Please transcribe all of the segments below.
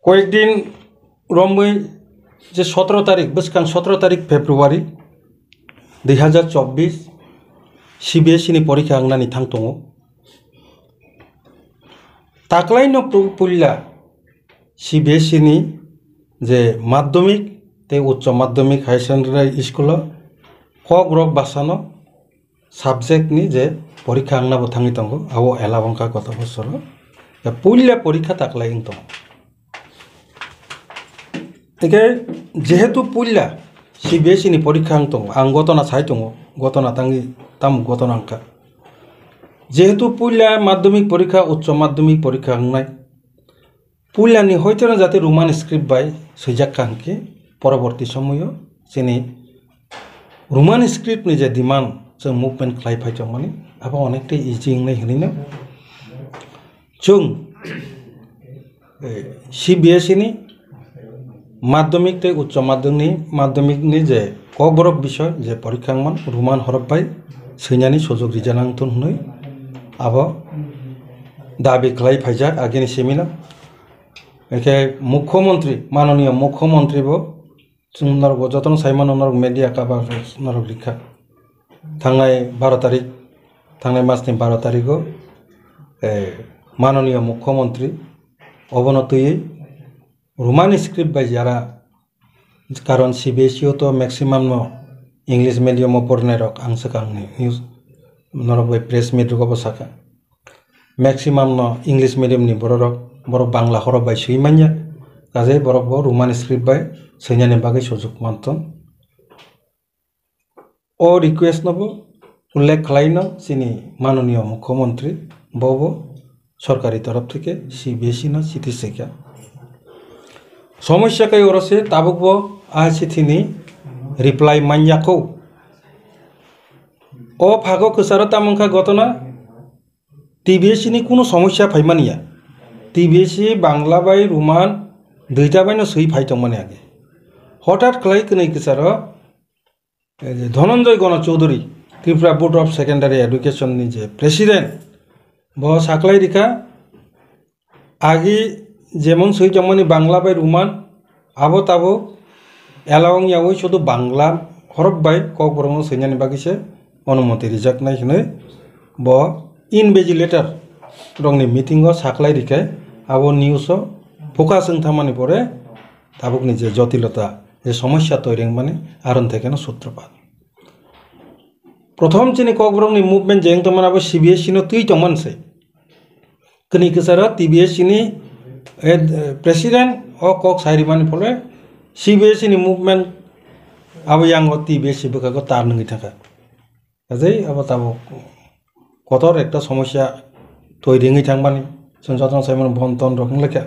কয়েকদিন রমই যে 17 তারিখ বসকান 17 তারিখ ফেব্রুয়ারি 2024 CBSE ni পরীক্ষা আংনানি থাংতङ তাকলাইনো পুল্লা CBSE ni যে মাধ্যমিক তে উচ্চ Madhyamik high secondary school Kokborok বাসানো সাবজেক্ট ni যে পরীক্ষা আংনাবো থাঙি তঙ্গ আবো এলাবংকা গত বছর পুল্লা পরীক্ষা তাকলাই তঙ্গ একে যেহেতু পুল্লা CBSE ni পরীক্ষা আংতং আং গতনা সাইতং গতনা তাঙ্গি তাম গতনা আংকা যেহেতু পুল্লা মাধ্যমিক পরীক্ষা উচ্চ মাধ্যমিক পরীক্ষা আংনাই পুল্লা ni হইতে না যাতে রোমান স্ক্রিপ্ট বাই সৈজাক কাংকে পরবর্তী সময় চিনি রোমান স্ক্রিপ্ট ni যে ডিমান্ড जों মুভমেন্ট খাই ফাইতং মানে আবা অনেকটাই ইজি ইংলাই হলিনা जों CBSE ni মাধ্যমিক তে উচ্চ মাধ্যমিক ni যে কক বরক বিষয় যে পরীক্ষা মান রোমান হরফ বাই সৈনানি সুযোগ রিজানাংতন হই আবো দাবি খাই ফাইজাক আগেনি সেমিনা একে মুখ্যমন্ত্রী মাননীয় মুখ্যমন্ত্রী বো সুন্দর যতন সাইমান নরক মিডিয়া কাবা নরক লিখা থাংনাই 12 তারিখ থাংনাই মাসনি 12 তারিখও মাননীয় মুখ্যমন্ত্রী অবনতি রোমান স্ক্রিপ্ট বাই যারা কারণ CBSE তো ম্যাক্সিমাম ইংলিশ মিডিয়াম পড়নে রক আংসকাংনি নিউজ নরক বাই প্রেস মিট রক বসাকা ম্যাক্সিমাম ইংলিশ মিডিয়াম নি বড় বাংলা হরফ বাই সইমানিয়া কাজে বড় রোমান স্ক্রিপ্ট বাই সৈনানি বাগে সুযোগ মানতন ও রিকোয়েস্ট নব উল্লেখ খালাইন চিনি মাননীয় মুখ্যমন্ত্রী বব সরকারি তরফ থেকে CBSE না চিঠি শিক্ষা সমস্যা কাই ওরসে তাবুক আ চিঠিনি রিপ্লাই মানিয়াকো ও ফাগো কসার তামংখা ঘটনা TBSE ni কোনো সমস্যা ফাইমানিয়া TBSE বাংলা বাই রোমান দুইটা বাইনো সই ফাইতং মানে আগে হঠাৎ খালাই কनै কসার ধনঞ্জয় গণ Chowdhury Tripura board of secondary education ni যে প্রেসিডেন্ট ব সাকলাই রিখা আগে যেমন সই জমানি বাংলা বাই রোমান আবো তাবো এলাওং ইয়াওই শুধু বাংলা হরফ বাই কক বরং সৈনানি বাগিছে অনুমতি রিজাক নাই হনে ব ইনভেজিলেটর রংনি মিটিং সাকলাই রিখায় আবো নিউজ ফোকাস থামানি পরে তাবুকনি যে জটিলতা যে সমস্যা তৈরি মানে আরন থেকে না সূত্রপাত প্রথম চিনি কক বরংনি মুভমেন্ট যেং তমান আবো CBSE no তুই তমানসে কনি কসার TBSE ni প্রেসিডেন্ট ও কক সাইরিমানি ফলে CBSE ni মুভমেন্ট আবো ইয়াং TBSE বকাগো তার নঙ্গি থাকা কাজেই আবো তাবো কতর একটা সমস্যা তৈরি হই থাকবানি সঞ্চতন সাইমন বন্তন রকম লেখা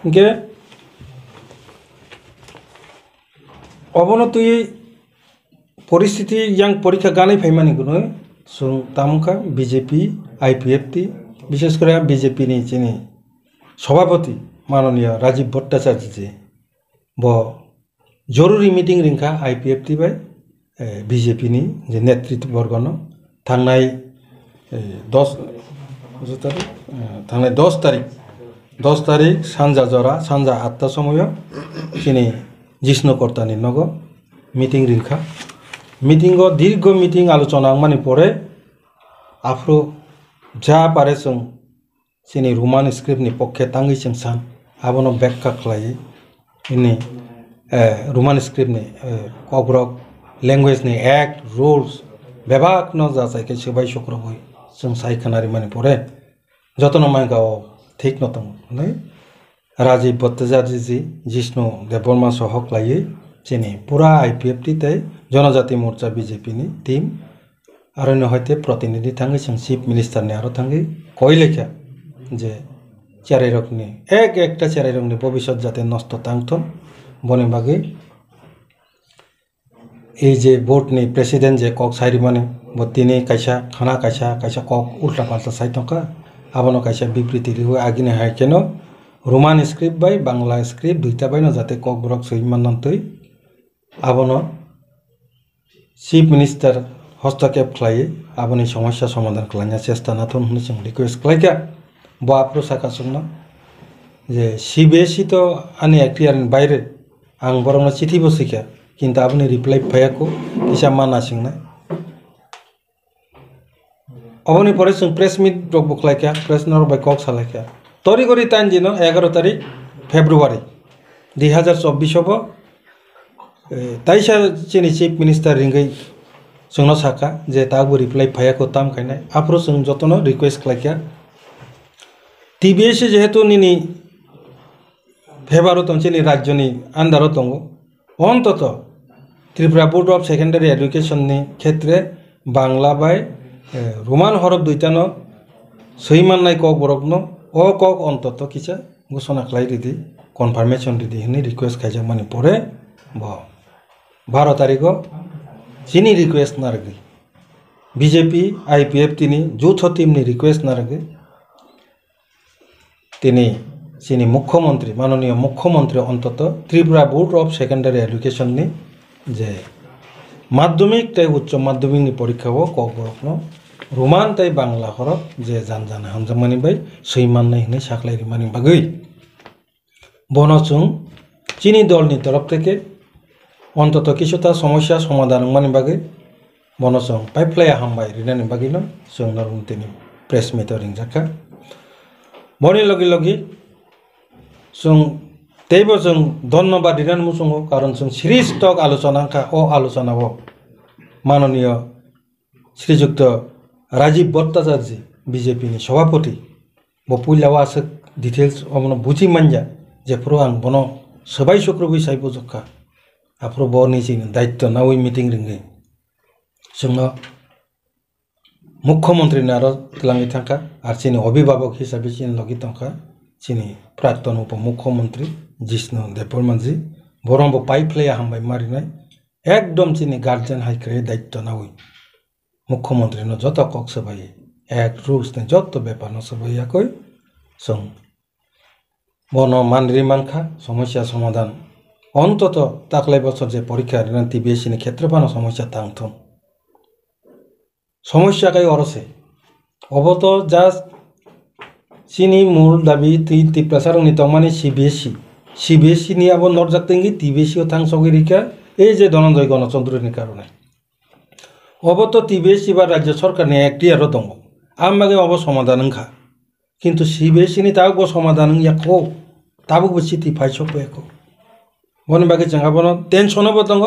ইনকে অবনতি পরিস্থিতি ইয়াং পরীক্ষা গানাই ফাইমানি গুনো সুং তামুকা BJP IPFT বিশেষ করে BJP ni চিনি সভাপতি মাননীয় রাজীব ভট্টাচার্য যে ব জরুরি মিটিং রিংখা IPFT বাই BJP ni যে নেতৃত্ববর্গন থাংনাই 10 তারিখ সানজা জরা সানজা 8টা সময় চিনি জিষ্ণুকর্তানি নগ মিটিং রিংখা মিটিং দীর্ঘ মিটিং আলোচনা মানে পরে আফ্রো যা পারে जों চিনি রোমান স্ক্রিপ্ট ni পক্ষে তাঙ্গি जों सान আবনো ব্যাখ্যা খালাই ইনি Roman script ni Kokborok language ni act rules বিভাগ ন যা চাইকে সবাই শুক্র হই जों সাইখানারি মানে পরে যতন মাইগাও ঠিক নতম নাই রাজীব ভট্টাচার্য জি জিষ্ণু দেববর্মা সহক লাইয়ে চিনি পুরা IPFT তে জনজাতি মোর্চা BJP ni টিম আর হইতে প্রতিনিধি থাঙ্গি जों চিফ মিনিস্টার ni আরো থাঙ্গি কই লেখা যে চারাই রকনি একটা চারাই রকনি ভবিষ্যৎ যাতে নষ্ট তাংতন বনে বাগে এই যে বোর্ড ni প্রেসিডেন্ট যে কক সাইরি মানে বতিনি কাইসা খানা কাইসা কক উল্টা পাল্টা সাইতকা আবনো কাইসা বিবৃতি লিও আগিনে হাই কেন রোমান স্ক্রিপ্ট বাই বাংলা স্ক্রিপ্ট দুইটা বাইনো যাতে কক বরক সইমানন্তই আবনো চিফ মিনিস্টার হস্তক্ষেপ খালাই আবনি সমস্যা সমাধান খালাইনা চেষ্টা নাথন হনে जों রিকোয়েস্ট খালাইকা ब आप्रो साका सुंना যে সিবিএসই তো আনি একটিয়ারের বাইরে आं बरं चिठी बसिखा किन्तु आपनि रिप्लाइ फैयाखौ किसा माना सिंना अबनि परे जों प्रेस मिट रक बखलायखा प्रेस नर बाय कक सालायखा तरि गरि टाइम दिन 11 तारिख फेब्रुवारि 2024 अब ताइसा चिनि चीफ मिनिस्टार रिंगै जोंनो साखा जे ताबो रिप्लाइ फैयाखौ ताम खायनाय आप्रो जों जतनो रिक्वेस्ट खालायखा टीबीएस जेहेतु निनि फेभारो तंचेनि राज्यनि आन्दारो दङ अन्तत त्रिपुरा बोर्ड अफ सेकेन्डारि एडुकेशननि क्षेत्रे बांला बाय रोमान हरफ दुइटानो सैमाननाय कक बरकनो अ कक अन्तत किसा घोषणा खालाय रिदि कनफार्मेशन रिदि हनि रिक्वेस्ट खायजा माने परे ब 12 तारिख चिनि रिक्वेस्ट नारगै बीजेपी आईपीएफ तिनि जुथ टीमनि रिक्वेस्ट नारगै तिनि चिनी मुख्यमंत्री माननीय मुख्यमंत्री अंतत Tripura board of secondary education नि जे माध्यमिक तय उच्च माध्यमिक परीक्षा हो ककबरकनो रोमान तय बांला हरफ जे जान जान हामजामानि बाय सैमान नै साखलायरि मानि बागै बनसुं चिनी दलनि तरफ থেকে अंतत किछुता समस्या समाधान मानि बागै बनसुं पाइपलाया हामबाय रिनानि बागैनो जों नरमतिनि प्रेस मिट रिंजाखा बनि लगे लगे जों तेबो जों धन्यवाद दिनान मुसुङो कारण जों सिरिज टक आलोचना का ओ आलोचना हो माननीय श्रीजुक्त राजीव भट्टाचार्य जी बीजेपी नि सभापति बपुलावा आसे डिटेल्स अमन बुझि मानजा जेफ्रो आं बनो सबाय शुक्रबि साइबो जखा आफ्रो बनि जिन दायित्व नावै मीटिंग रिंगै जोंनो मुख्यमंत्री नार तलांगि थांखा आर चिनि अभिभावक हिसाबै चिन लगि थांखा चिनी प्राक्तन उपमुख्यमंत्री जिष्णु देबबर्मा जी बरंबो पाइपलाया हामबाय मारिनाय एकदम चिनी गार्जियन हाइक्रे दायित्व नावै मुख्यमंत्री न जत कक सबाय एक रूल्स ने जत बेपार न सबायाखै जों बन मानरि मानखा समस्या समाधान अंतत ताकलाय बছর जे परीक्षा रिनान टीबीएस नि क्षेत्रफानो समस्या तांथों समस्या काय अरसे अबत जास्ट चिनी मूल दाबि ती प्रसारं नि तंमानि सीबीएसई नि अब नरजाक्तेंगि टीबीएसई थां सगिरिका ए जे धनंजय गणचंद्रनि कारणे अब तो टीबीएसई बा राज्य सरकार नि एकटियारो दङ आमागे अब समाधान खा किन्तु सीबीएसई नि ताबो समाधान याखौ ताबो चिठी फाइसोपेको बनि बागे जों आबो टेनसनबो दङ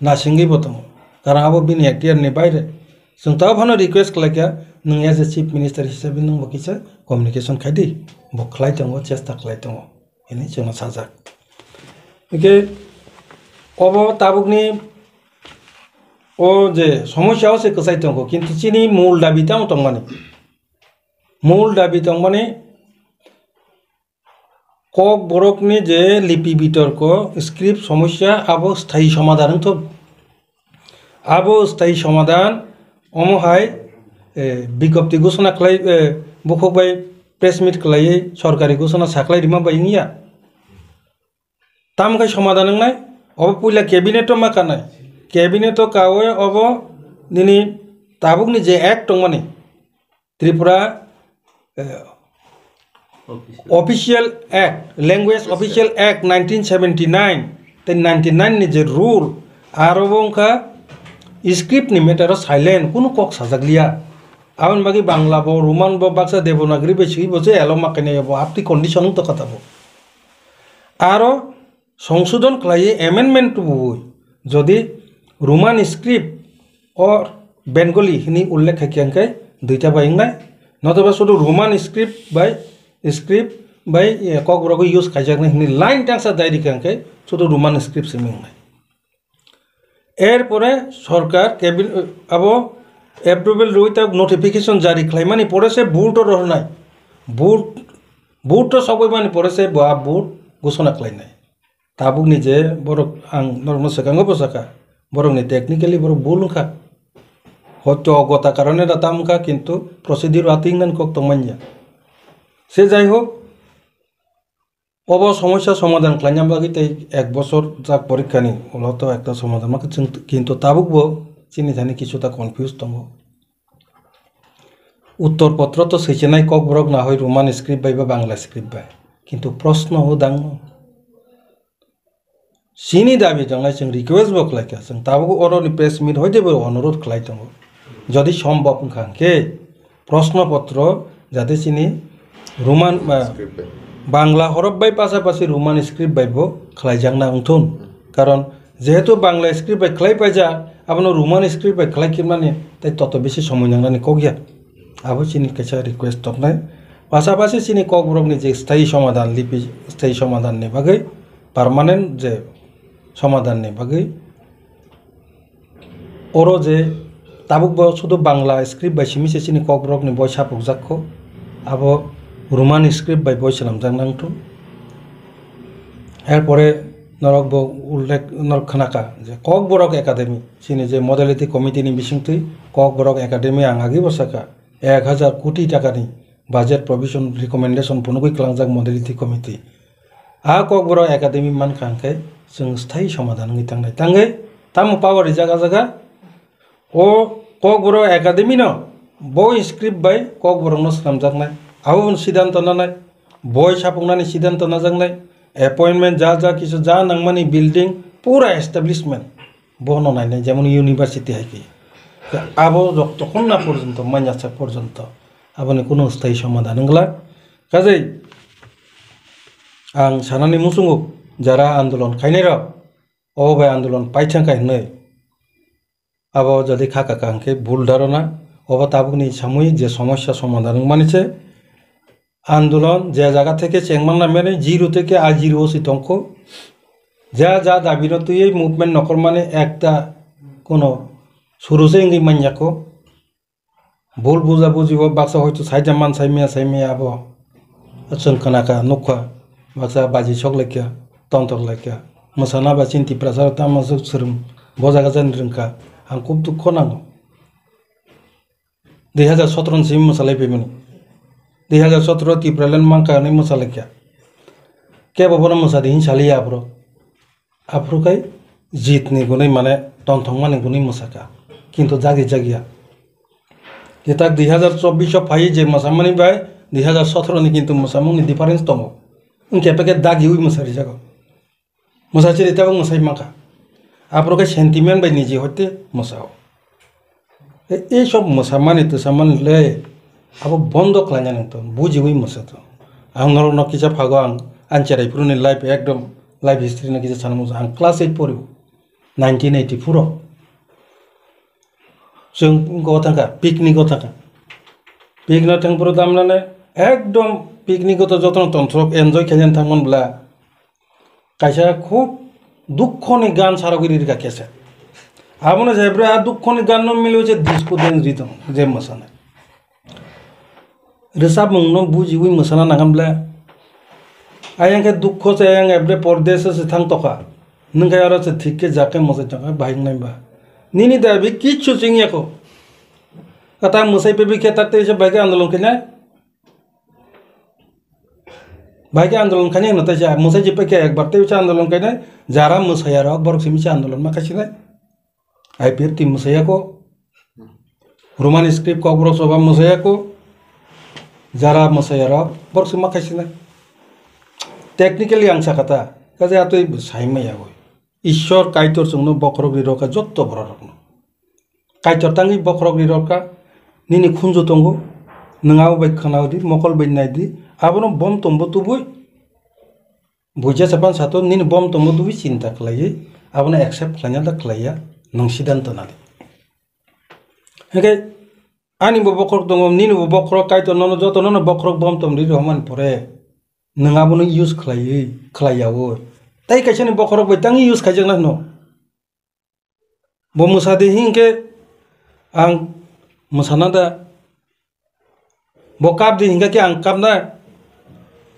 नासिंगिबो दङ कारण आबो बिनि एकटियार नि बायरे जों ताबो रिक्वेस्ट खालायखा नों एज ए चीफ मिनिस्टार हिसाबै नों बकिसा कम्युनिकेशन खायदि बखलाय दङ चेष्टा खालाय दङ इनि जों साजा ओके अब ताबुकनि ओ जे समस्या से कसाय दङ किन्तु चिनि मूल दाबि तां तंमाने कक बरकनि जे लिपि बितर्क स्क्रिप्ट समस्या आबो स्थायी समाधान तो आबो स्थायी समाधान अमहाय विज्ञप्ति घोषणा खालाय बखबाय प्रेस मिट खालायै सरकारि घोषणा साख्लाय रिमा बायनिया तामखाय समाधान नाय अब पुला कैबिनेट मा कानाय कैबिनेट कावे अब दिनै ताबुकनि जे एक्ट दंमाने Tripura official act language official act 1979 ते 99 नि जे रूल आरोबंखा स्क्रिप्ट नि मेटर साइलेंट कुनु कक साजागलिया आवन बाकी बांग्ला बो रोमान बो बाक्सा देवनागरी बे छि बजे एलो माकने बो आपति कंडीशन तो कथाबो आरो संशोधन खालायै एमेंडमेंट बो जदि रोमान स्क्रिप्ट और बेंगली हिनी उल्लेख खायखांखाय दुइटा बायंनाय नतबा शुधु Roman script bye Kokborok use खायजाकने हिनी लाइन टांसा दायरि खांखाय शुधु रोमान स्क्रिप्ट सिमिंनाय एरपरे सरकार कैबिनेट अब एप्रुवेल रइता नोटिफिकेशन जारी खालामनानै परेसे बुट रहनाय बुट सबायमानि परेसे बा बुट घोषणा खालामनाय ताबुकनि जे बरक आं नर्म सकांगो बसाका बरकनि टेक्निकली बरक बुलखा हयतो अगता कारणे दातामखा किन्तु प्रोसिडियर आतिंगनान कक तंमान्या से जाय होक अब समस्या समाधान खालामनाय बागै तै एक बছর जाक परीक्षानि उनावथ एकटा समाधान माखा जों किन्तु ताबुकबो चिनि थानि किछुता कनफ्यूज दङ उत्तर पत्र तो सैचेनाय ककबरक ना होय रोमान स्क्रिप्ट बाय बा बांला स्क्रिप्ट बाय किन्तु प्रश्न हो दांग सिनी दाबी दंनाय जों रिक्वेस्ट बो खालायखा जों ताबो अरनि प्रेस मिट होइदेबो अनुरोध खालाय दङ जदि सम्भव खांके प्रश्न पत्र जाते सिनी रोमान बांग्ला हरफ बाय पासापासि रोमान स्क्रिप्ट बायबो खालायजांना अंथुन कारण जेहेतु बांग्ला स्क्रिप्ट बाय खालाय पाइजा आपनो रोमान स्क्रिप्ट बाय खालाय किमाने ताइ तत बेसि समय नांनानै कगिया आबो सिनी कैसा रिक्वेस्ट तपनाय पासापासि सिनी ककबरकनि जे स्थायी समाधान लिपि स्थायी समाधाननि बागै पार्मानेंट जे समाधाननि बागै अरो जे ताबुकबो शुधु बांग्ला स्क्रिप्ट बाय सिमिसे सिनी ककबरकनि बय सापुक जाखो आबो रोमान स्क्रिप्ट बाय बय सालामजांनांथु एरपरे नरकबो उल्लेख नरखनाका जे ककबरक एकाडेमी सिनी जे मडेलिटी कमिटिनि बिसिंथि ककबरक एकाडेमी आंगागि बसाका 1000 कोटी टाकानि बाजेट प्रोविजन रिकमेंडेशन पुनुगै खालामजाक मडेलिटी कमिटि आ ककबरक एकाडेमी मान खांखे जों स्थायी समाधान थांनाय थाङै ताम पावारि जागा जागा ओ ककबरक एकाडेमी न बय स्क्रिप्ट बाय ककबरक न सालामजांनाय आबो सिद्धांत नानाय बय सापुंनानै सिद्धांत नाजांनाय अपॉइंटमेंट जा किछु जा नांमानि बिल्डिंग पूरा एस्टाब्लिशमेंट बनो नायनाय जेमन यूनिवर्सिटी हाइकि आबो जक्तखन ना पर्यन्त मान्यासा पर्यन्त आबोनि कोनो स्थायी समाधान नंगला काजै आं सानानै मुसुंगु जारा आंदोलन खायनाय र अबाय आंदोलन पाइथांखाय नै आबो जदि खाका कांके भूल धारणा अबा ताबुकनि सामूहिक जे समस्या समाधान मानिसे आंदोलन जे जायगा থেকে চেংমাংনা মেনে জিরো থেকে আর জিরো সিতঙ্ক যা যা দাবির তুই মুভমেন্ট নকর মানে একটা কোনো শুরুসে ইঙ্গি মাইয়াকো ভুল বুঝা বুঝিব বাক্সা হয়তো সাইজা মান সাইমিয়া আবো सोंखोनाका नखा बाक्सा बाजी सकलायखा तंतरलायखा मोसाना बा चिन्ति प्रसार तामासो सोरोम बजागा जानो रोंखा आं खुब दुख नांगौ 2017 सिम मोसालायफैमोन 2017 तिप्रालेन मांखानै मोसालायखा केबोबोना मोसादि हिंसालिया आफ्रुखाय जितनि गुनै माने तंथंमानि गुनै मोसाका किन्तु जागिया जेताक 2024 फाइ जे मोसामानि बाय 2017 नि किन्तु मोसामुंनि डिफारेंस दङ उनके पेके दागि उइ मोसारि जागो मोसाचिरि ताबो मोसाइ माखा आफ्रुखाय सेंटिमेंट बाय निजे हते मोसाओ ए सब मोसामानि तसामानि ले अब बंद खालामना नंतो बुझिवै मोसातो आं नरक किसा फागो आं आनचेराइफोरनि लाइफ एकदम लाइफ हिस्ट्री नि किसा सानमो आं क्लास 8 पढियो 1984 जों गथांका पिकनिक थांपुर दामनानै एकदम पिकनिक जतन तंत्र एन्जय खालामनो थांमोनब्ला कायसा खूब दुखनि गान सारागिरि रिका केसे आबोनो जायब्रा दुखनि गान न मिलो जे डिस्को डांस रिदम जे मोसानाय रोसाब मंगनो बुझिवै मोसाना नांगोनब्ला आयंके दुख से आयं एब्रे परदेश से थां तका नंगाय आरो से ठीक के जाके मोसाय तका बाहायनाय बा निनि दा बे किछु जिंगियाखौ कता मोसाय पे के ताते से बाइक आंदोलन केना बाइक आंदोलन खाने नता जा मोसाय जिपे के एक बारते से आंदोलन केना जारा मोसाया र बरक सिमिसे आंदोलन मा खासिनाय IPF team मोसायाको Roman script Kokborok सभा मोसायाको जारा मोसायार बरक मा खासिनाय टेक्निकली आं साखाता काजे आतै साइमाया गय ईश्वर काइतर जोंनो बखरगरि रका जत्त बररकनो काइतर तांगि बखरगरि रका निनि खुंजो तंगो नंगाव बाय खानावदि मकल बैनायदि आबनो बम तंबो तुबुय बुजा सापान सातो निनि बम तंबो तुबुय चिंता खलायै आबनो एक्सेप्ट खालायना दा खलाया नों सिद्धांत नादि हेगे आनि बखरक दङ निनि बखरक काइतर ननो जत ननो बखरक बम तंबि रहमान परे नंगाबनो यूज खलायावो ताई कैसे बखरक बैतांगी यूज खाइजोंना न बो मोसादि हिंके आं मोसाना दा बो काबदि हिंगा के आं काबना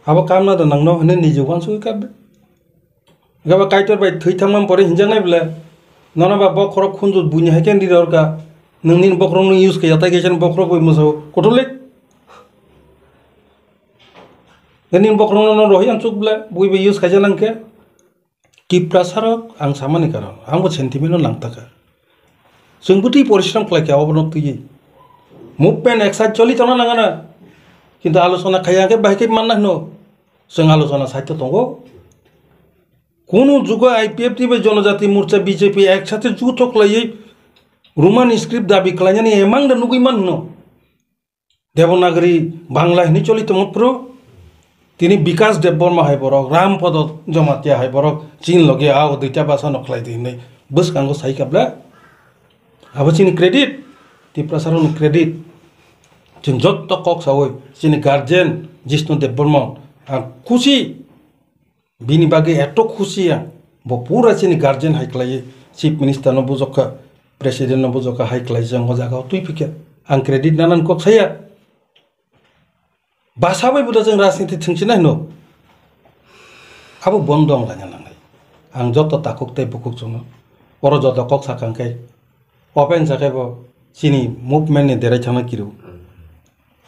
हाबो कामना दा नंगनो हने निजो वानसु काबदे गाबा काइतर बाय थैथांमान परे हिंजांनाय ब्ला ननाबा बखरक खुनजु बुनि हायकेन दिरका नोंनि बखरक नो यूज खाया ताई कैसे बखरक बै मोसाव कटले Ini bokron no rohi ansuk bla bui be use kaja langke ki prasarok ang samani karon ang bo sentiment lang taka sungbuti porishram kla kya obno tuyi movement eksa choli tona langana kintu alosona khaya ke bahike manna no जों आलोचना साहित्य दङ কোনো যুগ IPF নি जनजाति मोर्चा BJP একসাথে youth খালাयै Roman script दाबी खालायनानै एमां दा नुगैमान न देवनागरी बांला हिनि चलित मत्रो তিনি বিকাশ দেববর্মা হাই বরক রামপদ জমাতিয়া হাই বরক চীন লগে আও দুইটা ভাষা নখলাই দিনে বস কাঙ্গো সাইকাবলা আবো চিনি ক্রেডিট তি প্রসারণ ক্রেডিট जों जत्त कक सावै जोंनि गार्जेन जिष्णु देबबर्मा आं खुशी बिनि बागै एत खुशी आं पुरा जोंनि गार्जेन हाइख्लायो चिफ मिनिस्टार न बुजखा प्रेसिडेंट न बुजखा हाइख्लायो जों हो जागाव तुइ फिके आं क्रेडिट नानान कक साया बासाबै बुदा जों राजनीति थिंसिनाय न आबो बन्द आं लाया नांनाय आं जत्त ताकुक तै बुकुक जों अर जत्त कक साखांखाय ओपेन जाखायबो चिनि मुभमेन्ट नि देराय थाना किरु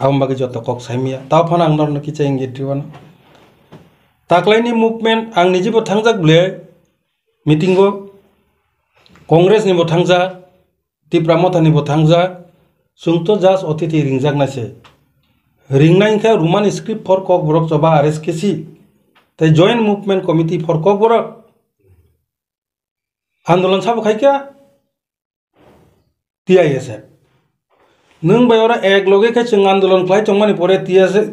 आं बागै जत्त कक साइमिया ताफान आं नरनो किचा इंगिट्रिवान ताक्लायनि मुभमेन्ट आं निजेबो थांजाक ब्ले मिटिंगो कांग्रेस निबो थांजा तिप्रा मथानिबो थांजा सुंथ जास अतिथि रिंजाकनायसे रिंनायखा रोमान स्क्रिप्ट फर कक बरक जबा आरएसकेसी तै जॉइंट मुभमेन्ट कमिटी फर कक बरक आंदोलन साबो खायका टीआईएसएफ नों बायरा एक लगे खाय जों आंदोलन खाय तंमानि परे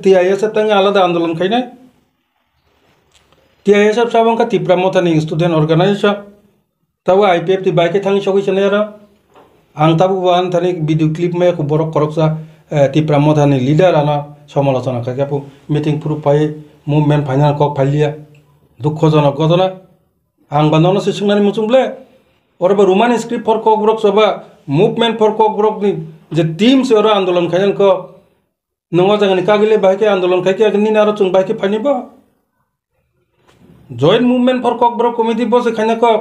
टीआईएसएफ तंग आलादा आंदोलन खायनाय टीआईएसएफ साबंका तिप्रा मथानि स्टूडेंट ऑर्गेनाइजेशन ताबो आईपीएफ ति बाइके थांग सगैसने आरो आं ताबो बान थानि भिडियो क्लिप मे को बरक करकसा तिप्रा मथानि लीडर आना समालोचना खायकापु मीटिंग प्रूफ पाय मुभमेन्ट फाइनाल कक फालिया दुखजनक घटना आं बाननो सिसंनानि मुचुंब्ले अरबा रोमान स्क्रिप्ट फर कक बरक सबा मुभमेन्ट फर कक बरक नि जे टीम से और आंदोलन खायन को नंगा जगनि कागिले बाइके आंदोलन खायके अगनि नारो चुं बाइके फानिबा जॉइंट मुभमेन्ट फर कक बरक कमिटी बस खायना को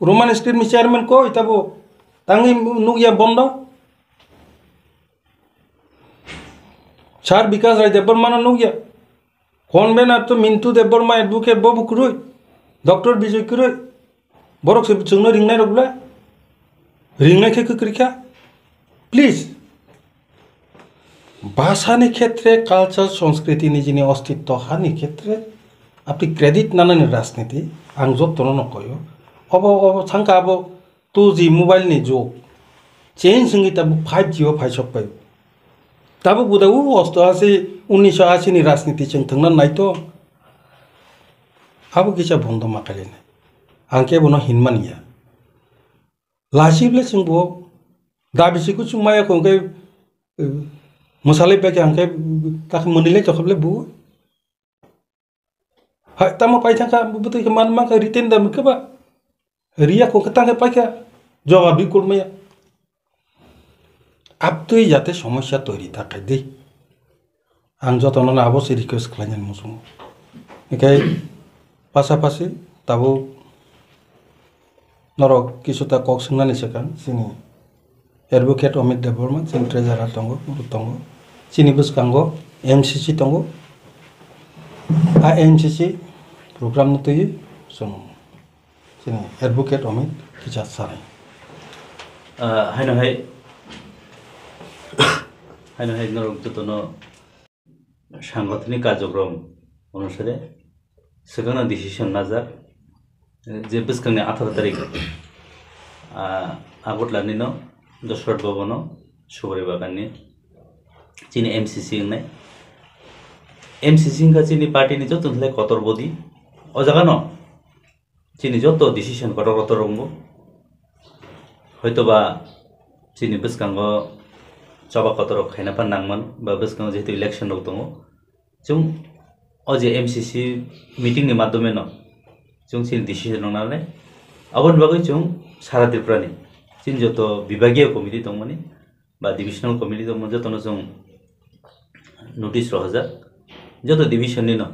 रोमान स्क्रिप्ट नि चेयरमैन को इताबो तांगि नुगिया बन्द सार विकास राय देबबर्मा नुगिया कनवेनर तो मिंटू देबबर्मा एडवोकेट बबु कुरुय डॉक्टर विजय कुरुय बरक से जोंनो रिंनाय रगला रिंनाय के क्रिका प्लीज भाषानि क्षेत्रे कालचार संस्कृति निजिनि अस्तित्व हानि क्षेत्रे आपनि क्रेडिट नानानि राजनीति आं जत्तनो नकयो अब सांका अब 2G मोबाइल नि जुग चेंज संगी तब 5G फाइसक पायो तब बुदाउ 1980 नि राजनीति जों थांना नायतो आबो किसा बन्द माखालिने आं केबोनो हिनमानिया लासिब्ले जोंबो दाबिसिखौ सुमाया खंके मसाले पे आंके ताख मोनिले जखबले बु हा तम पाइथा का बुतै के मान मा का रिटेन दा मकबा रिया को कता के पाइका जवाब भी कुरमया अब तो जाते समस्या तैरि थाकाय दे आं जतन अवश्य रिक्वेस्ट खालायन मुसुं एकाय पासापासि ताबो नरक किसुता कक सोंनानै सेकान सिनि एडवोकेट अमित देबबर्मा जों ट्रेजारार दङ चिनि बसकांगो एमसीसी दङ आ एमसीसी प्रोग्राम नतयै जों चिनि एडवोकेट अमित किसा साराय हायनहाय नरक जतन সাংগঠনিক কার্যক্রম অনুসারে সেখানে ডিসিশন নাজাক যে বসকাংনি 18 তারিখ আগতলানি न दशरथ भवन सुबरी बागाननि चिनी एमसीसी होननाय एमसीसी का चिनी पार्टी नि जत थले कतर बदि अ जागा न चिनी जत डिसिजन कतर रंगो हयतोबा चिनी बसकांग चबा कतर खायना पान नांगमन बा बसकांग जेतु इलेक्शन रक दङ जों अजे एमसीसी मीटिंग नि माध्यमे न जों चिनी डिसिजन नंनाले अबन बागै जों सारा त्रिपुरानि चिन जत विभागीय कमिटी दंमोन बा डिविजनल कमिटी दंमोन जतनो जों नोटिस रहजा जत डिविजन नि न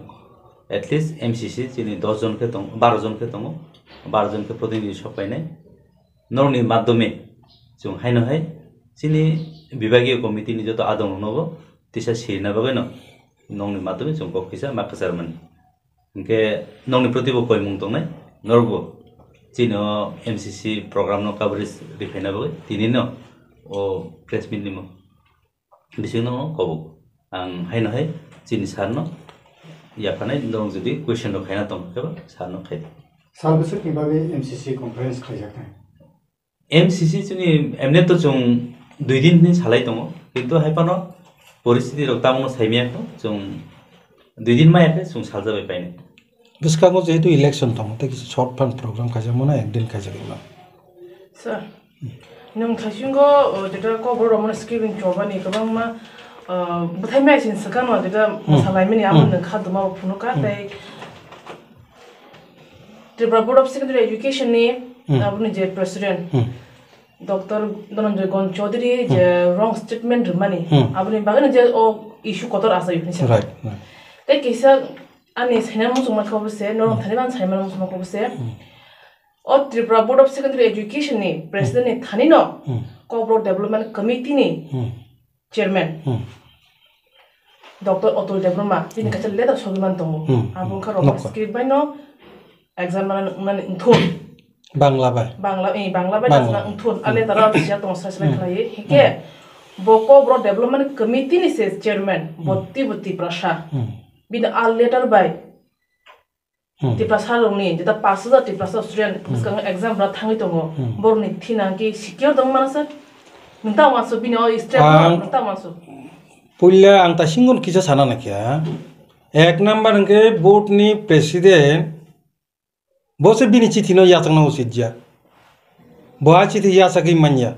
एटलिस्ट एमसीसी चिनी 10 जन के दं 12 जन के दं 12 जन के प्रतिनिधि सफायनाय नरनि माध्यमे जों हायनहाय चिनी विभागीय कमिटी नि जत आदं नबो तिसा सेना बागै न नंनि माध्यमे जों कखिसा माखासारमोन इनके नंनि प्रतिबो कय मुं दंनाय नरगो चिनो एमसीसी प्रोग्राम नो कवरेज रिफाइना बगे तिनिनो ओ प्रेस मीट निमो बिसिनो कबो आं हायनहाय चिनि सारनो याफानाय दं जुदि कुइसन रक खायना दं केबा सानो खाय साल बोसोर के बागे एमसीसी कॉन्फ्रेंस खायजाखै एमसीसी जोंनि एमने तो जों 2 दिन नि सालाय दङ किन्तु हायपानो परिस्थिति रक तामनो सायमियाखौ जों 2 दिन मायाखै जों सालजाबाय पाइने बिस्कागो जेहेतु इलेक्शन दङ त किसी शॉर्ट फान प्रोग्राम खायजामोना एक दिन खायजागोन सर नों थासिंगो जेटा कबर रमन स्क्रिबिं चोबानि गोबां मा बुथाय मैसिन सकानो जेटा मसालायमिनि आमन खादमा फुनुका तै Tripura board of secondary education नि अपने जे प्रेसिडेंट डॉक्टर धनंजय गण चौधरी जे रॉन्ग स्टेटमेंट रमानी अपने बागन जे ओ इशू कतर आसा युनि से राइट तै केसा आनि साइना मुसुमा खबसे नरम थानिबान साइमा मुसुमा खबसे और Tripura board of secondary education नि प्रेसिडेंट नि थानिनो कोब्रो डेवलपमेंट कमिटी नि चेयरमैन डॉक्टर अतुल देवबर्मा बिनि कचल लेदा सबिमान दङ आबुं खरो स्क्रिप्ट बायनो एग्जाम मन थुन बांला बाय ना थुन आले तरा बिया दङ सासला खालाय हेके बको ब्रो डेवलपमेंट कमिटी नि से चेयरमैन बत्ती प्रसाद बिन आ लेटर बाय तिप्रासा रंनि जेता 5000 तिप्रासा स्टुडेंट बिसकां एग्जाम ब्रा थाङै दङ बरनि थिनांगि सिकिउर दङ मानस नोंता वासो बिनि अ स्टेप नोंता वासो पुल्ला आं तासिंगन किसा साना नाकिया एक नंबर के बोर्ड नि प्रेसिडेंट बोसे बिनि चिथिनो याचंना उसितजा बहा चिथि यासकी मान्या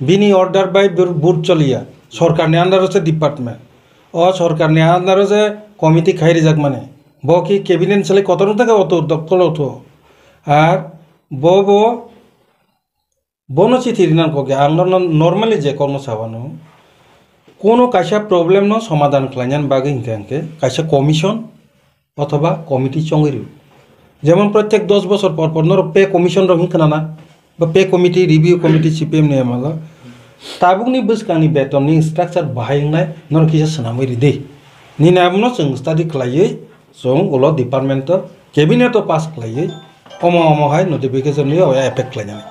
बिनि ऑर्डर बाय बोर्ड चलिया सरकार ने अंडर से डिपार्टमेंट और सरकार ने अंडर से कमिटी खाइरि जाक माने बकी कैबिनेट चले कतन तक अतो दक्कल अतो आर बोनो चिथि रिनान को के आं नॉर्मली जे कोनो साबानो कोनो कायसा प्रॉब्लेम नो समाधान खालायनान बागै हिंके कायसा कमिशन अथवा कमिटी चंगिरु जेमन प्रत्येक 10 बছর पर नर पे कमिशन रही खोना पे कमिटी रिव्यू कमिटी सीपीएम ने माला ताबुकनि बसकानि बेतननि स्ट्राक्चर बाहायनाय नर किसा सनामै रिदे नि नामनो जों स्टडी खालायै जों उलो डिपार्टमेंट कैबिनेट पास खालायै अमो हाय नोटिफिकेशन नि एफेक्ट खालायनाय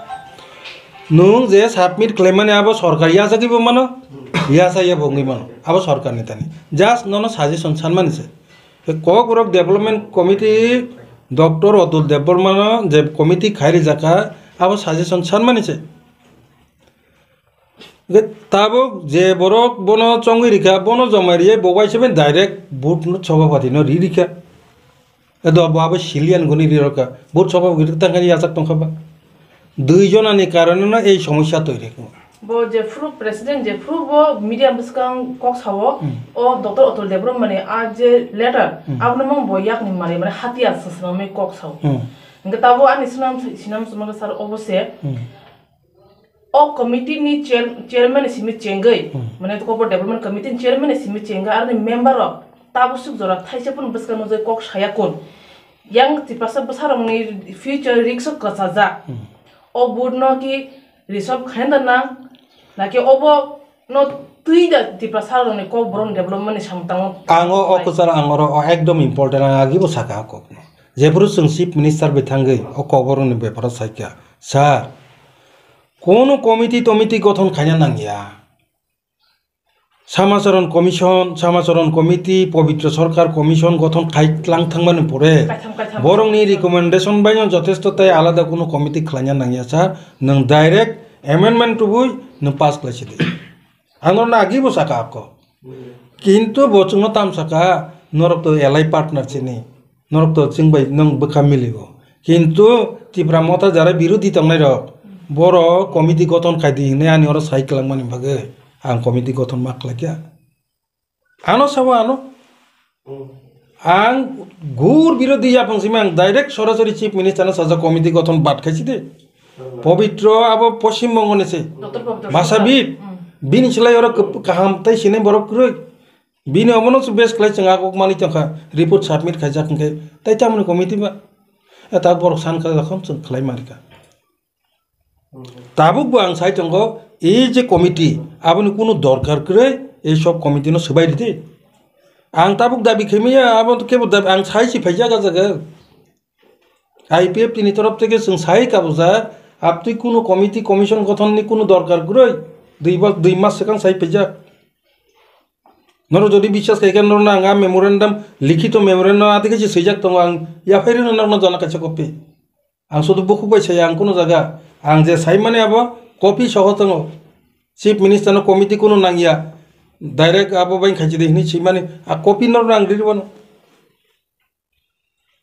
नों जे सबमिट खालायमाने आबो सरकारि आजागिबो मानो यासाया बंगि मानो आबो सरकारनि तानि जस्ट ननो सजेशन सानमानिसे Kokborok development committee doctor Atul Debbarma जे कमिटी खाइरि जाका आबो सजेशन सानमानिसे ताबो जे बरक बनो चंगिरिखा बनो जमारिये बगाइसेबे डाइरेक्ट बुट सभापति न रिरिखा एदो आबो सिलियन गनि रिरका बुट सभापति तांगानि यासाक तंखाबा दुइजनानि कारणे এই সমস্যা তৈরি बो जे फ्रू प्रेसिडेंट जे फ्रू बो मीडिया बसकां कक सावो ओ डॉक्टर अतुल देवबर्मा माने आज जे लेटर आपन मं बयाक नि माने हातिया ससनामे कक साव इंगा ताबो आनि सिनाम समग सर अबसे ओ कमिटी नि चेयरमैन सिमि चेंगै माने तो कोपर डेवलपमेंट कमिटी चेयरमैन सिमि चेंगा आरो मेंबर ऑफ ताबो सुक जरा थाइसेपन बसकां जे कक साया कोन yang tipasa besarongni future risk kasaja o budno ki risop khandana laki obo no tuida tipasarongni ko bron development samtang ango o kusar angoro o ekdom important agi bo saka ko jebru sung chief minister bethangai o koboroni bepara saikya sir kono committee গঠন খাইনা নাঙ্গিয়া सामाचरण committee पवित्र सरकार commission गठन खाइलां थांबानो परे बरंनि recommendation बायनो जथेष्टताय आलादा कोनो कमिटी खालायना नांगिया सार नों डाइरेक्ट एमेंडमेंट टुबुय नों पास खालायसिदे आंनो नागिबो साका आको किन्तु बचुंनो ताम साका नरक तो एलाई पार्टनार चिनि नरक तो चिंबाय नों बखा मिलिबो किन्तु त्रिपुरा मता जारा बिरोधी तंनाय रक बर कमिटी गठन खाइदि ने आनि अर साइक्लां मानि भागे आं कमिटी गठन मा खालायखिया आनो साबो आनो आं गुर बिरोधी जाफंसिम आं डाइरेक्ट सरासरि चीफ मिनिस्टर साजा कमिटी गठन बाद खाइसि दे पवित्र आबो पश्चिम बंगनि से भाषाविद बिनि सिलाय अर काहाम तै सिने बरक रै बिनि अमनो बेस खालाय जों आगक मानि तंखा रिपोर्ट सबमिट खाइजाखै तै तामनि कमिटी बा एता बरक सान खालाखम जों खालाय मारिका ताबुकबो आं साइतंगो এই যে কমিটি আপনি কোনো দরকার করে এই সব কমিটি নো সবাই দিতে আং তাবুক দাবি খেমিয়া আপন কেবল দাবি আং সাইছি ফাইজা গাজাগে আইপিএফ তিনি তরফ থেকে जों সাই কাবুজা আপনি কোনো কমিটি কমিশন গঠন নি কোনো দরকার করে 2 মাস সেখান সাই ফাইজা नरो যদি বিশ্বাস খাইকান নর না আঙা মেমোরেন্ডাম লিখিত মেমোরেন্ডাম আদি কিছু সইজাক তো আং ইয়া ফাইরি নর জানা কাছে কপি आं शुद्ध बुकु पाइसे आं कुनो जागा आं जे साइ माने अब कपि सह दङ चिफ मिनिस्टार कमिटि कुनो नांगिया डाइरेक्ट आबो बाइन खाइसे देहनि छि माने आ कपि नर आं दिरबनो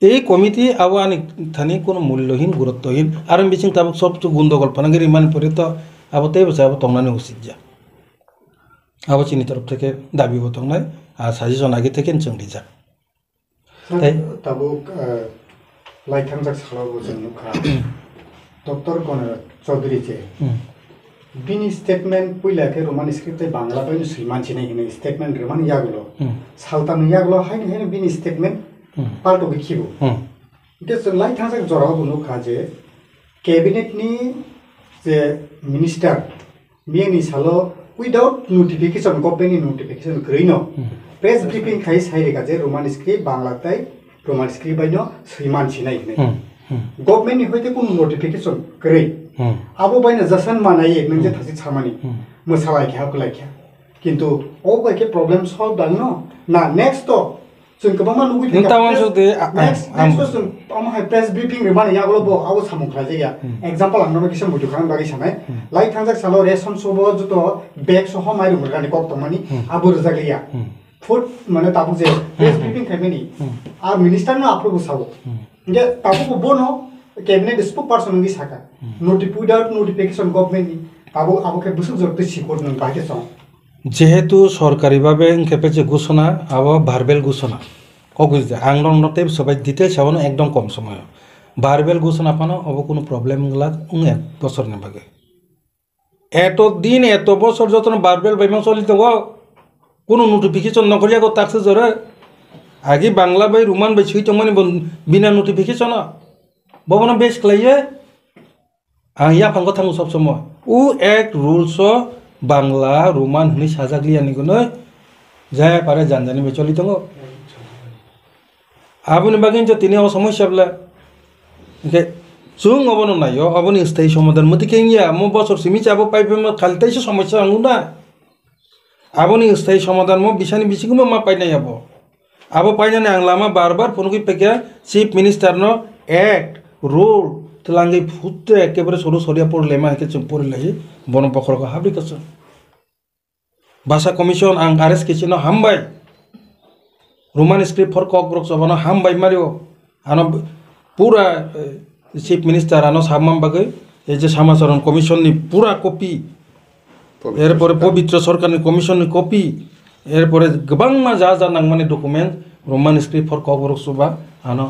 এই কমিটি আবো আনি থানি কোনো মূল্যহীন গুরুত্বহীন আর বিচিং তাবক সব তো গুন্দগল ফানাগিরি মান পরে তো আবো তেই বসে আবো তংনানি উচিত যা আবো চিনি তরফ থেকে দাবি বতংনাই আর সাজেশন আগে থেকে চংদি যা তাই তাবুক लाइथांजाक सालावो जों नुखा डॉक्टर गणेश चौधरी जे बिनि स्टेटमेंट पुइलाके रोमान स्क्रिप्ट बांग्ला बायनो सैमानसि नायगिनो स्टेटमेंट रोमान यागलो सालतान यागलो हाइन हाइन बिनि स्टेटमेंट पाल्टो बिखिबो इते जों लाइथांजाक जरावो नुखा जे कैबिनेट नि जे मिनिस्टर मेनि सालो विदाउट नोटिफिकेशन गभर्नमेंट नोटिफिकेशन ग्रैनो प्रेस ब्रीफिंग खाइ साइरेगा जे रोमान स्क्रिप्ट बांग्लाताय रोमान स्क्रिप्ट बायनो सैमानसि नायगिनो गभर्नमेंट नि होइते कुन नोटिफिकेशन ग्रै आबो बायनो जसन मानाये नों जे थासि छामानि मोसालायखे हाकुलायखे किन्तु ओ बायके प्रॉब्लम सॉल्व दानो ना नेक्स्ट तो जों गोबां लुगै नेक्स्ट जों आमहाय प्रेस ब्रीफिंग रे माने यागलो बो आबो सामुखला जाया एग्जांपल आंनो किसम बुटु खान बागै सानाय लाइक थांजाक सालो रेशन सबो जतो बेग सह माइरु मुरगानि कक तमानि आबो रजागलिया फुड माने ताबु जे प्रेस ब्रीफिंग खायमेनि आ मिनिस्टर न अप्रूव साबो जे ताबु को बोनो कैबिनेट स्पोक पर्सन नगि साका विदाउट नोटिफिकेशन गभर्नमेंट नि ताबु आबोके बुसुक जरते सिकोर नों बाके सं যেহেতু সরকারিভাবে খেপেছে ঘোষণা আবার ভার্বেল ঘোষণা কগুজে আংনতে সবাই ডিটেলস হবো একদম কম সময় ভার্বেল ঘোষণা পানো অব কোনো প্রবলেম গুলা এক বছর নেবাগে এত দিন এত বছর যতন ভার্বেল বাইমাং চলি দङ কোনো নোটিফিকেশন নকরিয়া গো তাকসে জরে আগে বাংলা বাই রোমান বাই সুই তমানি বিনা নোটিফিকেশন ববনা বেশ ক্লাইয়ে আং ইয়া ফাঙ্গ থাঙ্গু সব সময় উ এক রুলস বাংলা রোমান হনি সাজাগলিয়া নিগুনো যায় পারে জানজানি বে চলি দङ আবনি বাগিন যে তিনি সমস্যা বলে যে जों अबनो नायो अबनि स्थायी समाधान मति केंगिया मो बसर सिमि चाबो पाइबे म खालताइसो समस्या आंगुना आबनि स्थायी समाधान मो बिसानि बिसिगुमा मा पाइनाय आबो पाइनाने आं लामा बार बार फोन गइ पेके चीफ मिनिस्टर नो एक्ट रूल तलांगे फुtte एकेबारे सरो सरिया पड़ले मा के चुप पड़ले बन पखरको हाब्रिकस भाषा कमिशन आं आरएस किसिनो हामबाय रोमान स्क्रिप्ट फर ककब्रक सबनो हामबाय मारियो आनो पूरा चीफ मिनिस्टार आनो सामाम बागै ए जे समाचरण कमिशन नि पूरा कपि एरपरे पवित्र सरकार नि कमिशन नि कपि एरपरे गोबां मा जा जा नांमाने डकुमेन्ट रोमान स्क्रिप्ट फर ककब्रक सबा आनो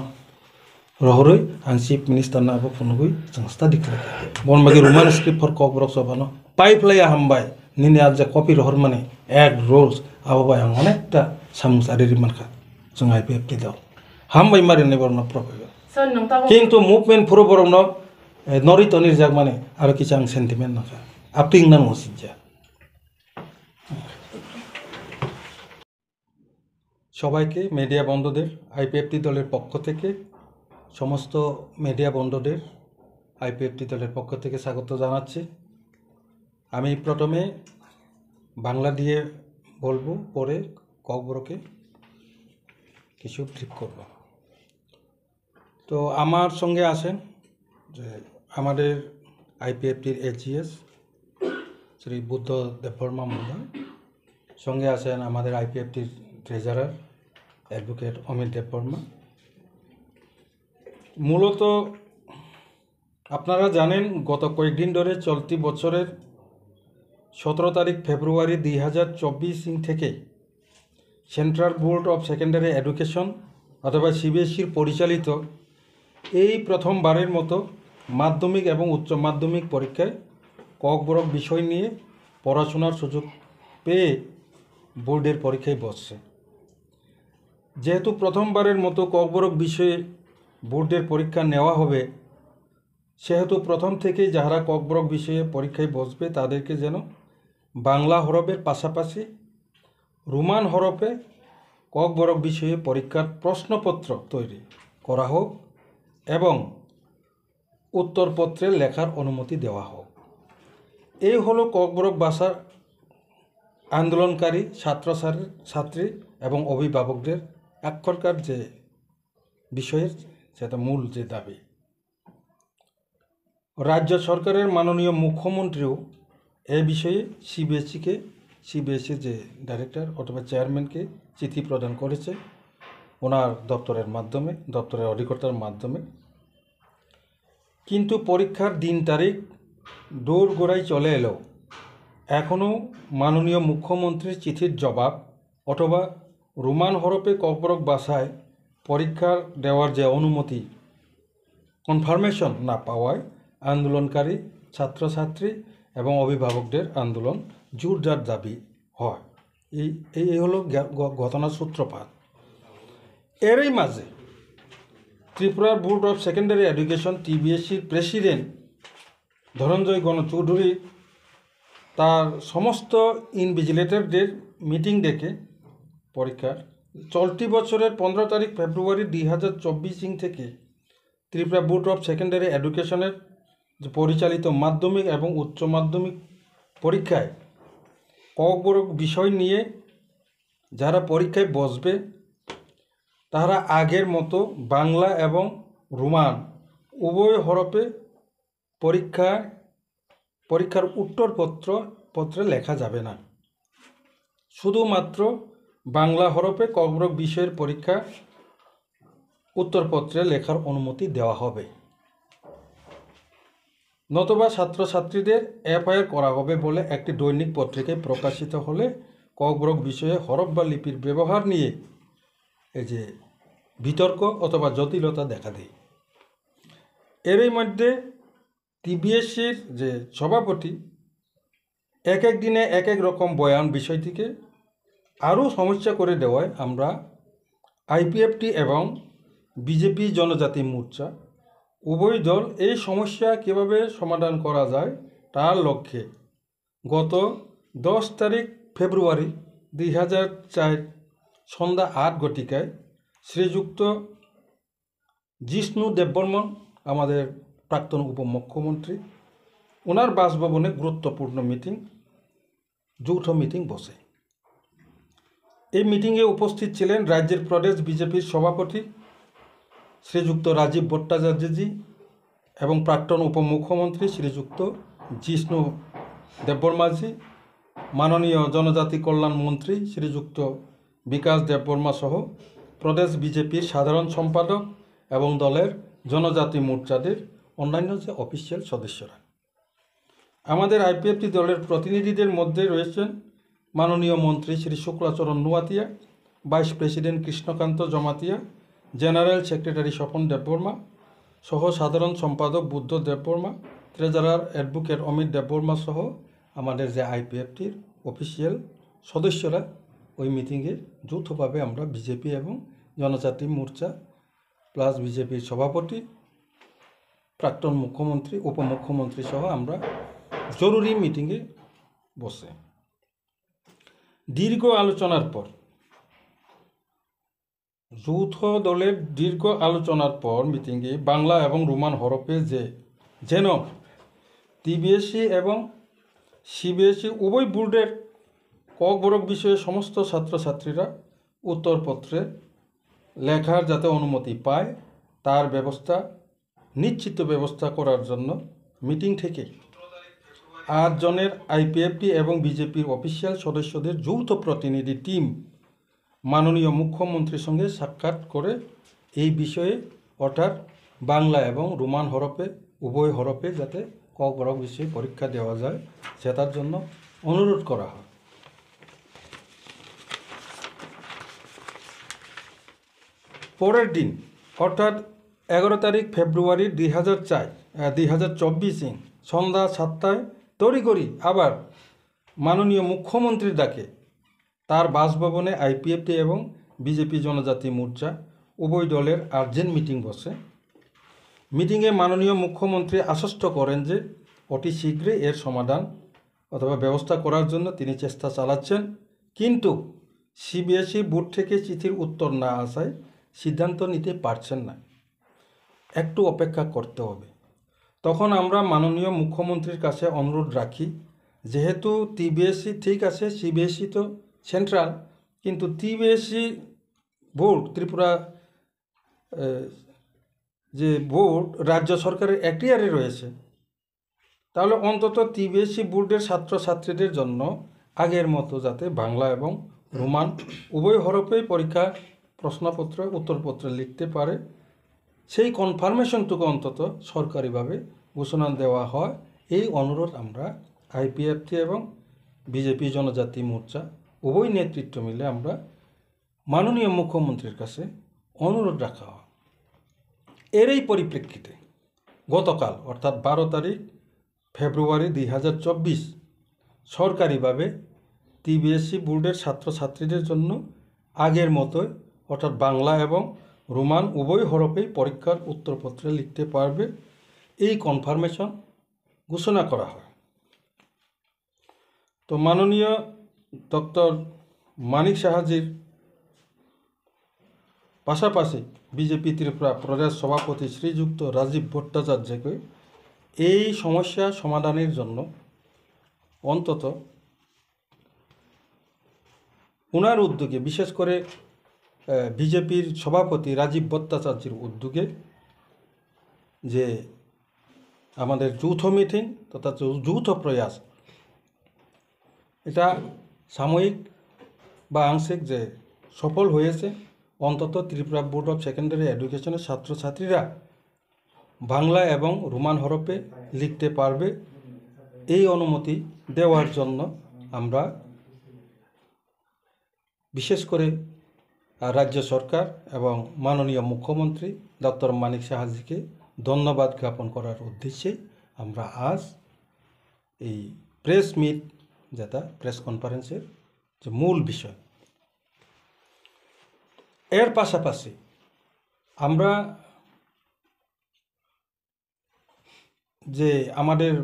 रहरै आं चीफ मिनिस्टार ना फोन गइ संस्था दिखला बन बागै रोमान स्क्रिप्ट फर ककब्रक सबानो पाइपलाया हामबाय निने आज जे कपि रहर माने एक रुल्स आबाबाय आं अनेकटा सामुसारि मानखा जों आईपीएफटी दाव हामबाय मारि ने बरन प्रफेसर কিন্তু মুভমেন্ট পুরো বরং নরিত নির্যাক মানে আর কিছু আং সেন্টিমেন্ট না আপনি ইংনান মসজিদ যা সবাইকে মিডিয়া বন্ধুদের আইপিএফটি দলের পক্ষ থেকে সমস্ত মিডিয়া বন্ধুদের আইপিএফটি দলের পক্ষ থেকে স্বাগত জানাচ্ছি আমি প্রথমে বাংলা দিয়ে বলবো পরে ককবরকে কিছু ট্রিপ করব তো আমার সঙ্গে আছেন যে আমাদের আইপিএফটির এজিএস শ্রী বুদ্ধ দেববর্মা মহোদয় সঙ্গে আছেন আমাদের আইপিএফটির ট্রেজারার অ্যাডভোকেট অমিত দেববর্মা মূলত আপনারা জানেন গত কয়েকদিন ধরে চলতি বছরের 17 তারিখ ফেব্রুয়ারি 2024 থেকে central board of secondary education অথবা সিবিএসইর পরিচালিত এই প্রথমবারের মতো মাধ্যমিক এবং উচ্চ মাধ্যমিক পরীক্ষায় ককবরক বিষয় নিয়ে পড়াশোনার সুযোগ পেয়ে বোর্ডের পরীক্ষায় বসছে যেহেতু প্রথমবারের মতো ককবরক বিষয়ে বোর্ডের পরীক্ষা নেওয়া হবে সেহেতু প্রথম থেকেই যারা ককবরক বিষয়ে পরীক্ষায় বসবে তাদেরকে যেন বাংলা হরফের পাশাপাশি রোমান হরফে ককবরক বিষয়ে পরীক্ষার প্রশ্নপত্র তৈরি করা হোক এবং উত্তরপত্রে লেখার অনুমতি দেওয়া হোক এই হলো ককবরক ভাষার আন্দোলনকারী ছাত্রী এবং অভিভাবকদের এখনকার যে বিষয়ের সেটা মূল যে দাবি। রাজ্য সরকারের মাননীয় মুখ্যমন্ত্রীও এ বিষয়ে সিবিএসই যে ডাইরেক্টর অথবা চেয়ারম্যানকে চিঠি প্রদান করেছে ওনার দপ্তরের অধিকর্তার মাধ্যমে। কিন্তু পরীক্ষার দিন তারিখ দোরগোড়ায় চলে এলেও এখনও মাননীয় মুখ্যমন্ত্রীর চিঠির জবাব অথবা রোমান হরফে কর্পোরক ভাষায় পরীক্ষা দেওয়ার যে অনুমতি কনফার্মেশন না পাওয়ায় আন্দোলনকারী ছাত্রছাত্রী এবং অভিভাবকদের আন্দোলন জোরদার দাবি হয়। এই হলো ঘটনার সূত্রপাত। এরই মাঝে Tripura board of secondary education TBSCর প্রেসিডেন্ট ধনঞ্জয় গণচৌধুরী তার সমস্ত ইনভিজিলেটরদের মিটিং ডেকে পরীক্ষার চলতি বছরের 15 তারিখ ফেব্রুয়ারি 2024 থেকে ত্রিপুরা বোর্ড অফ সেকেন্ডারি এডুকেশনের যে পরিচালিত মাধ্যমিক এবং উচ্চ মাধ্যমিক পরীক্ষায় কয়েক বিষয় নিয়ে যারা পরীক্ষায় বসবে তারা আগের মতো বাংলা এবং রোমান উভয় হরফে পরীক্ষার উত্তরপত্রে লেখা যাবে না। শুধুমাত্র বাংলা হরফে কয়েক বিষয়ের পরীক্ষা উত্তরপত্রে লেখার অনুমতি দেওয়া হবে, নতুবা ছাত্রছাত্রীদের FIR করা হবে বলে একটি দৈনিক পত্রিকায় প্রকাশিত হলে কয়েক বিষয়ে হরফ বা লিপির ব্যবহার নিয়ে এই যে বিতর্ক অথবা জটিলতা দেখা দেয়। এরই মধ্যে TBSCর যে সভাপতি এক দিনে এক রকম বয়ান বিষয়টিকে আরও সমস্যা করে দেওয়ায় আমরা IPFT এবং বিজেপি জনজাতি মোর্চা উভয় দল এই সমস্যা কীভাবে সমাধান করা যায় তার লক্ষ্যে গত 10 তারিখ ফেব্রুয়ারি 2004 সন্ধ্যা 8 ঘটিকায় শ্রীযুক্ত জিষ্ণু দেববর্মন আমাদের প্রাক্তন উপমুখ্যমন্ত্রী ওনার বাসভবনে গুরুত্বপূর্ণ যৌথ মিটিং বসে। এই মিটিংয়ে উপস্থিত ছিলেন রাজ্যের প্রদেশ বিজেপির সভাপতি শ্রীযুক্ত রাজীব ভট্টাচার্যজি এবং প্রাক্তন উপমুখ্যমন্ত্রী শ্রীযুক্ত জিষ্ণু দেববর্মাজি, মাননীয় জনজাতি কল্যাণ মন্ত্রী শ্রীযুক্ত বিকাশ দেববর্মা সহ প্রদেশ বিজেপির সাধারণ সম্পাদক এবং দলের জনজাতি মোর্চাদের অন্যান্য যে অফিসিয়াল সদস্যরা। আমাদের IPFT দলের প্রতিনিধিদের মধ্যে রয়েছেন মাননীয় মন্ত্রী Shri Shuklacharan Noatia, vice president Krishnakanta Jamatia, general secretary Swapan Debbarma সহ সাধারণ সম্পাদক বুদ্ধ দেববর্মা, ট্রেজারার অ্যাডভোকেট অমিত দেববর্মা সহ আমাদের যে IPFTর অফিসিয়াল সদস্যরা ওই মিটিংয়ে যৌথভাবে আমরা বিজেপি এবং জনজাতি মোর্চা প্লাস বিজেপির সভাপতি, প্রাক্তন মুখ্যমন্ত্রী, উপমুখ্যমন্ত্রী সহ আমরা জরুরি মিটিংয়ে বসে দীর্ঘ আলোচনার পর মিটিংয়ে বাংলা এবং রোমান হরফে যেন TBSC এবং CBSE উভয় বোর্ডের কয়েক বিষয়ে সমস্ত ছাত্রছাত্রীরা উত্তরপত্রে লেখার যাতে অনুমতি পায় তার নিশ্চিত ব্যবস্থা করার জন্য মিটিং থেকে 8 জনের IPFT এবং বিজেপির অফিসিয়াল সদস্যদের যৌথ প্রতিনিধি টিম মাননীয় মুখ্যমন্ত্রীর সঙ্গে সাক্ষাৎ করে এই বিষয়ে অর্থাৎ বাংলা এবং রোমান হরফে উভয় হরফে যাতে কয়েক বিষয়ে পরীক্ষা দেওয়া যায় সেটার জন্য অনুরোধ করা হয়। পরের দিন অর্থাৎ 11 তারিখ ফেব্রুয়ারি 2024 সন্ধ্যা 7টায় তড়িঘড়ি আবার মাননীয় মুখ্যমন্ত্রীর ডাকে তার বাসভবনে IPFT এবং বিজেপি জনজাতি মোর্চা উভয় দলের আর্জেন্ট মিটিং বসে। মিটিংয়ে মাননীয় মুখ্যমন্ত্রী আশ্বস্ত করেন যে অতি শীঘ্রই এর সমাধান অথবা ব্যবস্থা করার জন্য তিনি চেষ্টা চালাচ্ছেন, কিন্তু CBSE বোর্ড থেকে চিঠির উত্তর না আসায় সিদ্ধান্ত নিতে পারছেন না, একটু অপেক্ষা করতে হবে। তখন আমরা মাননীয় মুখ্যমন্ত্রীর কাছে অনুরোধ রাখি যেহেতু টিবিএসসি ঠিক আছে, সিবিএসসি তো সেন্ট্রাল, কিন্তু টিবিএসসি বোর্ড ত্রিপুরা যে বোর্ড রাজ্য সরকারের এখতিয়ারে রয়েছে, তাহলে অন্তত টিবিএসসি বোর্ডের ছাত্রছাত্রীদের জন্য আগের মতো যাতে বাংলা এবং রোমান উভয় হরফেই পরীক্ষার প্রশ্নপত্র উত্তরপত্র লিখতে পারে, সেই কনফার্মেশনটুকু অন্তত সরকারিভাবে ঘোষণা দেওয়া হয়, এই অনুরোধ আমরা আইপিএফটি এবং বিজেপি জনজাতি মোর্চা উভয় নেতৃত্ব মিলে আমরা মাননীয় মুখ্যমন্ত্রীর কাছে অনুরোধ রাখা হয়। এর এই পরিপ্রেক্ষিতে গতকাল অর্থাৎ 12 তারিখ ফেব্রুয়ারি 2024 সরকারিভাবে টিবিএসসি বোর্ডের ছাত্রছাত্রীদের জন্য আগের মতোই অর্থাৎ বাংলা এবং রোমান উভয় হরফেই পরীক্ষার উত্তরপত্রে লিখতে পারবে, এই কনফার্মেশন ঘোষণা করা হয়। তো মাননীয় ডক্টর মানিক সাহাজির পাশাপাশি বিজেপি ত্রিপুরা প্রদেশ সভাপতি শ্রীযুক্ত রাজীব ভট্টাচার্যকে এই সমস্যা সমাধানের জন্য অন্তত ওনার উদ্যোগে, বিশেষ করে বিজেপির সভাপতি রাজীব ভট্টাচার্যের উদ্যোগে যে আমাদের যৌথ মিটিং তথা যৌথ প্রয়াস, এটা সাময়িক বা আংশিক যে সফল হয়েছে, অন্তত ত্রিপুরা বোর্ড অফ সেকেন্ডারি এডুকেশনের ছাত্রছাত্রীরা বাংলা এবং রোমান হরফে লিখতে পারবে, এই অনুমতি দেওয়ার জন্য আমরা বিশেষ করে রাজ্য সরকার এবং মাননীয় মুখ্যমন্ত্রী ডক্টর মানিক সাহাজিকে ধন্যবাদ জ্ঞাপন করার উদ্দেশ্যে আমরা আজ এই প্রেস মিট, যেটা প্রেস কনফারেন্সের যে মূল বিষয়, এর পাশাপাশি আমরা যে আমাদের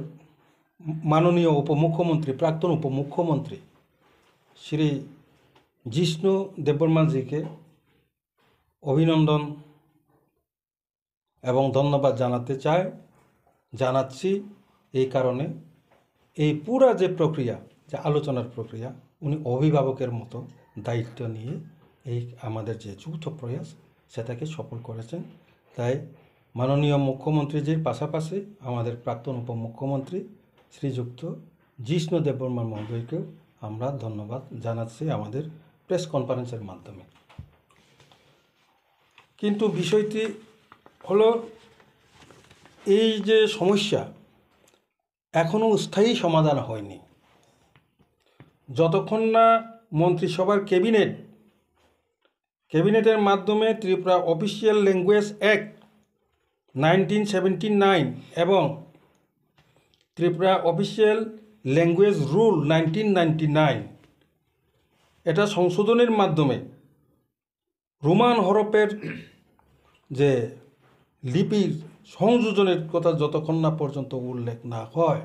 মাননীয় উপমুখ্যমন্ত্রী, প্রাক্তন উপমুখ্যমন্ত্রী শ্রী জিষ্ণু দেববর্মাজিকে অভিনন্দন এবং ধন্যবাদ জানাচ্ছি এই কারণে, এই পুরা যে প্রক্রিয়া, যে আলোচনার প্রক্রিয়া, উনি অভিভাবকের মতো দায়িত্ব নিয়ে এই আমাদের যে যৌথ প্রয়াস সেটাকে সফল করেছেন। তাই মাননীয় মুখ্যমন্ত্রীজির পাশাপাশি আমাদের প্রাক্তন উপমুখ্যমন্ত্রী শ্রীযুক্ত জিষ্ণু দেববর্মা মহোদয়কেও আমরা ধন্যবাদ জানাচ্ছি আমাদের প্রেস কনফারেন্সের মাধ্যমে। কিন্তু বিষয়টি হলো, এই যে সমস্যা এখনও স্থায়ী সমাধান হয়নি। যতক্ষণ না মন্ত্রিসভার ক্যাবিনেটের মাধ্যমে ত্রিপুরা অফিসিয়াল ল্যাঙ্গুয়েজ অ্যাক্ট 1979 এবং ত্রিপুরা অফিসিয়াল ল্যাঙ্গুয়েজ রুল 1999 এটা সংশোধনের মাধ্যমে রোমান হরফের যে লিপির সংযোজনের কথা যতক্ষণ না পর্যন্ত উল্লেখ না হয়,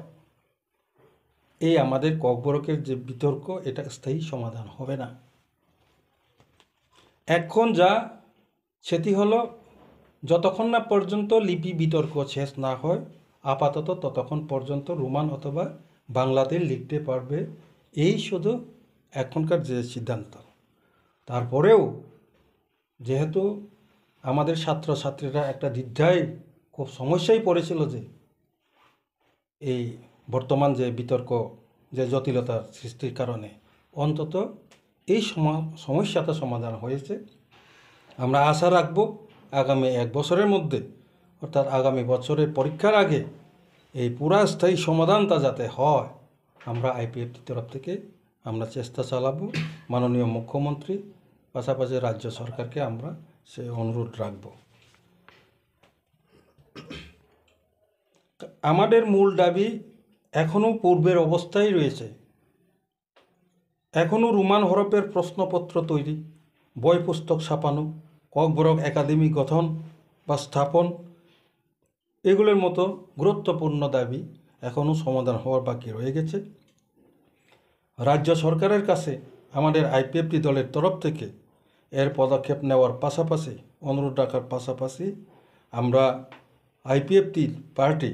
এই আমাদের ককবরকের যে বিতর্ক, এটা স্থায়ী সমাধান হবে না। এখন যা সেটি হলো, যতক্ষণ না পর্যন্ত লিপি বিতর্ক শেষ না হয়, আপাতত ততক্ষণ পর্যন্ত রোমান অথবা বাংলাতে লিখতে পারবে, এই শুধু এখনকার যে সিদ্ধান্ত। তারপরেও যেহেতু আমাদের ছাত্রছাত্রীরা একটা দ্বিধায় খুব সমস্যায় পড়েছিল যে এই বর্তমান যে বিতর্ক, যে জটিলতার সৃষ্টির কারণে, অন্তত এই সমস্যাটা সমাধান হয়েছে। আমরা আশা রাখব আগামী 1 বছরের মধ্যে, অর্থাৎ আগামী বছরের পরীক্ষার আগে এই পুরা স্থায়ী সমাধানটা যাতে হয়, আমরা আইপিএফটির তরফ থেকে আমরা চেষ্টা চালাবো। মাননীয় মুখ্যমন্ত্রী পাশাপাশি রাজ্য সরকারকে আমরা সেই অনুরোধ রাখব। আমাদের মূল দাবি এখনও পূর্বের অবস্থায় রয়েছে। এখনও রোমান হরফের প্রশ্নপত্র তৈরি, বই পুস্তক ছাপানো, ককবরক একাডেমি গঠন বা স্থাপন, এগুলোর মতো গুরুত্বপূর্ণ দাবি এখনও সমাধান হওয়ার বাকি রয়ে গেছে। রাজ্য সরকারের কাছে আমাদের আইপিএফটি দলের তরফ থেকে এর পদক্ষেপ নেওয়ার পাশাপাশি, অনুরোধ রাখার পাশাপাশি, আমরা আইপিএফটি পার্টি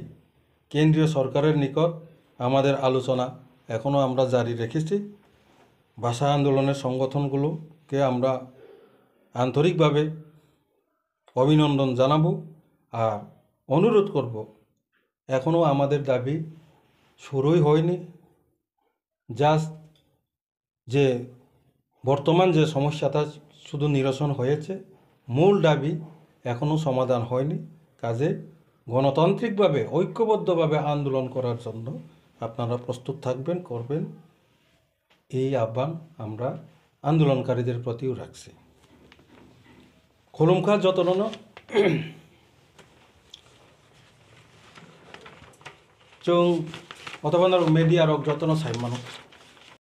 কেন্দ্রীয় সরকারের নিকট আমাদের আলোচনা এখনও আমরা জারি রেখেছি। ভাষা আন্দোলনের সংগঠনগুলোকে আমরা আন্তরিকভাবে অভিনন্দন জানাবো আর অনুরোধ করব, এখনও আমাদের দাবি শুরুই হয়নি। জাস্ট যে বর্তমান যে সমস্যাটা শুধু নিরসন হয়েছে, মূল দাবি এখনও সমাধান হয়নি। কাজে গণতান্ত্রিকভাবে ঐক্যবদ্ধভাবে আন্দোলন করার জন্য আপনারা প্রস্তুত থাকবেন, করবেন, এই আহ্বান আমরা আন্দোলনকারীদের প্রতিও রাখছি। খোলমখা যতন চং অথবা মিডিয়ার যতন চাই মানুষ